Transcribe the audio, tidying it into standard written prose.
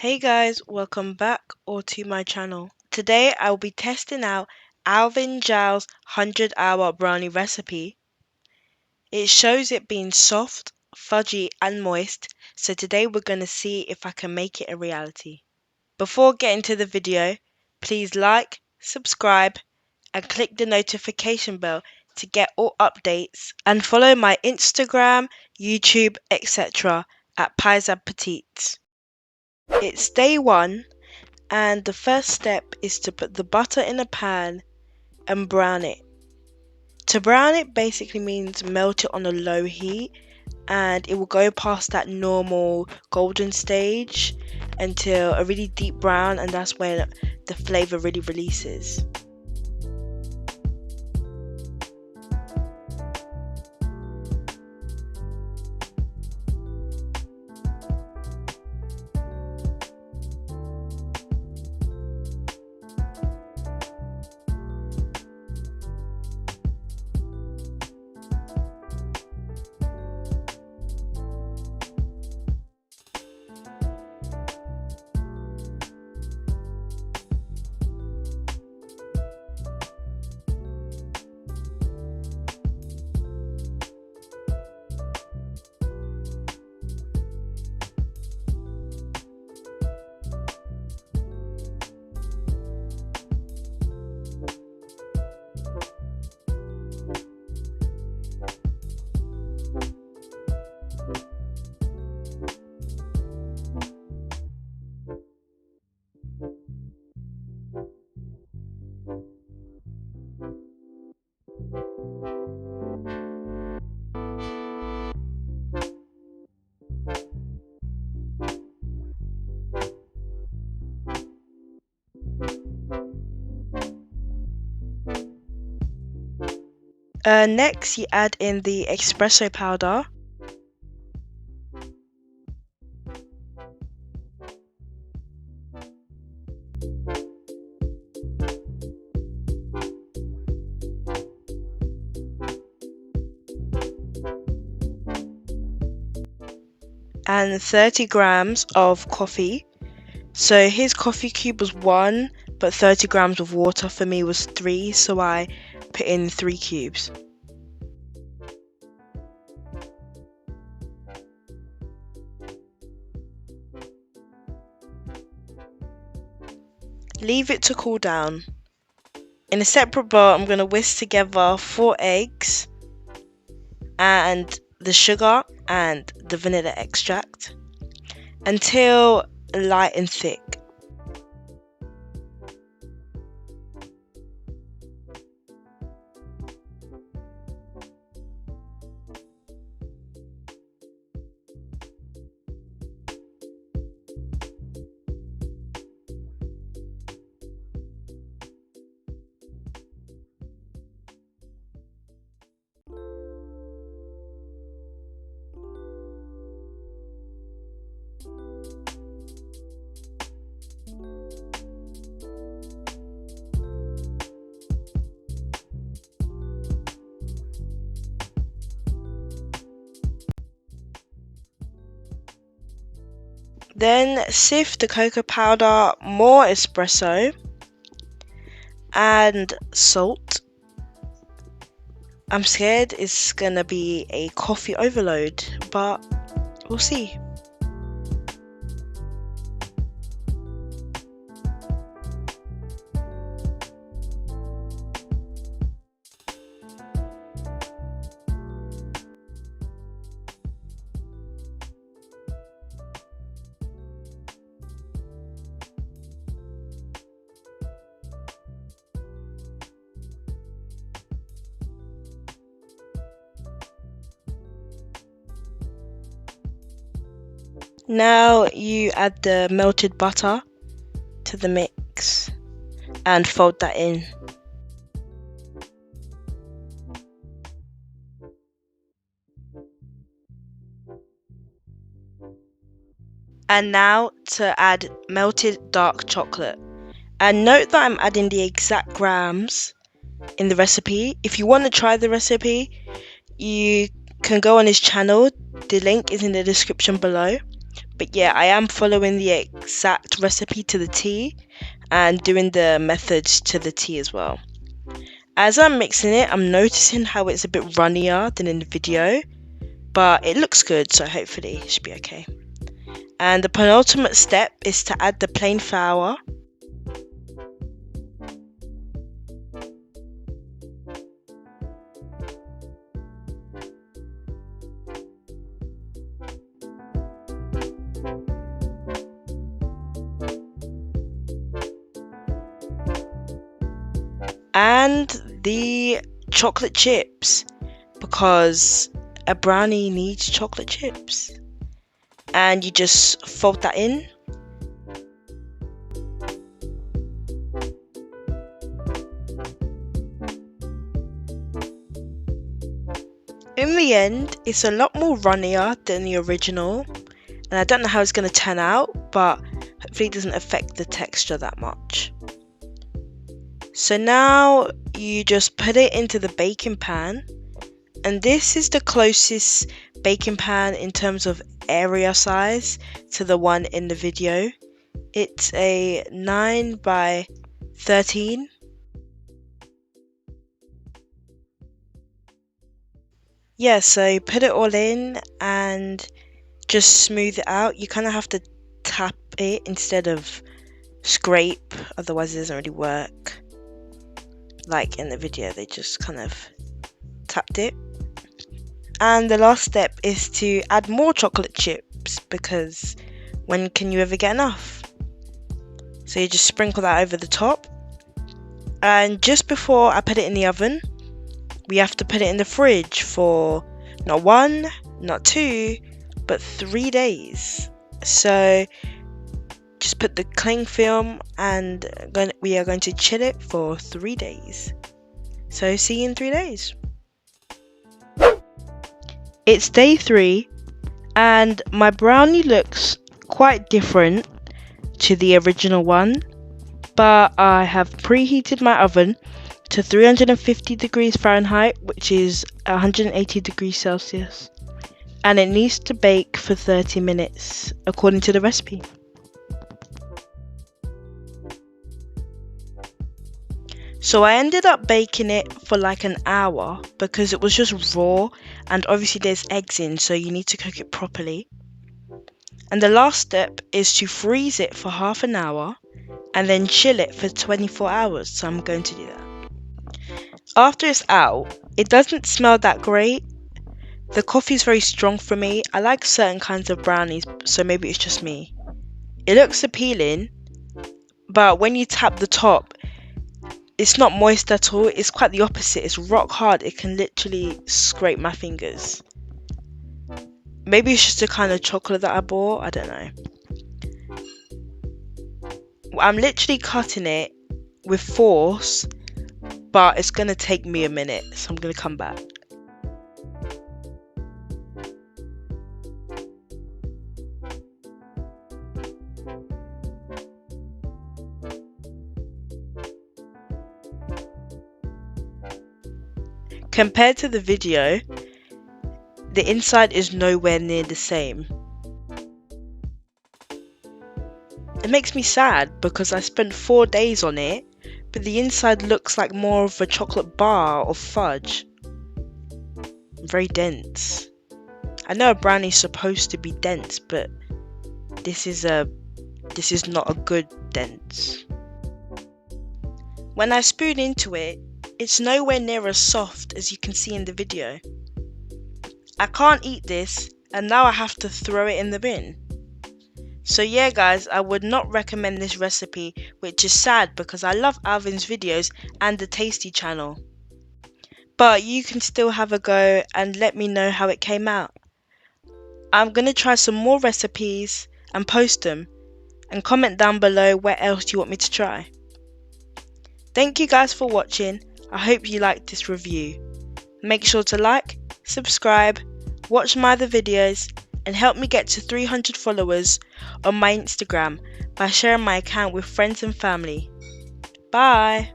Hey guys, welcome back or to my channel. Today I will be testing out Alvin Giles' 100-hour brownie recipe. It shows it being soft, fudgy and moist, so today we're going to see if I can make it a reality. Before getting to the video, please like, subscribe and click the notification bell to get all updates, and follow my Instagram, YouTube, etc. at Petites. It's day one, and the first step is to put the butter in a pan and brown it. To brown it basically means melt it on a low heat, and it will go past that normal golden stage until a really deep brown, and that's when the flavor really releases. Next, you add in the espresso powder, and 30 grams of coffee. So his coffee cube was 1, but 30 grams of water for me was 3, so I put in 3 cubes. Leave it to cool down. In a separate bowl, I'm going to whisk together 4 eggs and the sugar and the vanilla extract until light and thick. Then sift the cocoa powder, more espresso, and salt. I'm scared it's gonna be a coffee overload, but we'll see. Now you add the melted butter to the mix and fold that in. And now to add melted dark chocolate. And note that I'm adding the exact grams in the recipe. If you want to try the recipe, you can go on his channel. The link is in the description below. But yeah, I am following the exact recipe to the T and doing the methods to the T as well. As I'm mixing it, I'm noticing how it's a bit runnier than in the video, but it looks good, so hopefully it should be okay. And the penultimate step is to add the plain flour. And the chocolate chips, because a brownie needs chocolate chips. And you just fold that in. In the end, it's a lot more runnier than the original, and I don't know how it's going to turn out, but hopefully it doesn't affect the texture that much. So now you just put it into the baking pan, and this is the closest baking pan in terms of area size to the one in the video. It's a 9 by 13. Yeah, so put it all in and just smooth it out. You kind of have to tap it instead of scrape, otherwise it doesn't really work. Like in the video, they just kind of tapped it. And the last step is to add more chocolate chips, because when can you ever get enough? So you just sprinkle that over the top. And just before I put it in the oven, we have to put it in the fridge for not 1, not 2, but 3 days. So just put the cling film and we are going to chill it for 3 days. So see you in 3 days. It's day 3 and my brownie looks quite different to the original one, but I have preheated my oven to 350 degrees Fahrenheit, which is 180 degrees Celsius, and it needs to bake for 30 minutes according to the recipe. So I ended up baking it for like an hour because it was just raw, and obviously there's eggs in, so you need to cook it properly. And the last step is to freeze it for half an hour and then chill it for 24 hours, so I'm going to do that. After it's out, it doesn't smell that great. The coffee is very strong for me. I like certain kinds of brownies, so maybe it's just me. It looks appealing, but when you tap the top, it's not moist at all. It's quite the opposite. It's rock hard. It can literally scrape my fingers. Maybe it's just the kind of chocolate that I bought. I don't know. I'm literally cutting it with force, but it's going to take me a minute, so I'm going to come back. Compared to the video, the inside is nowhere near the same. It makes me sad because I spent 4 days on it, but the inside looks like more of a chocolate bar or fudge. Very dense. I know a brownie is supposed to be dense, but this is not a good dense. When I spoon into it, it's nowhere near as soft as you can see in the video. I can't eat this, and now I have to throw it in the bin. So yeah guys, I would not recommend this recipe, which is sad because I love Alvin's videos and the Tasty channel. But you can still have a go and let me know how it came out. I'm going to try some more recipes and post them, and comment down below where else you want me to try. Thank you guys for watching. I hope you liked this review. Make sure to like, subscribe, watch my other videos, and help me get to 300 followers on my Instagram by sharing my account with friends and family. Bye!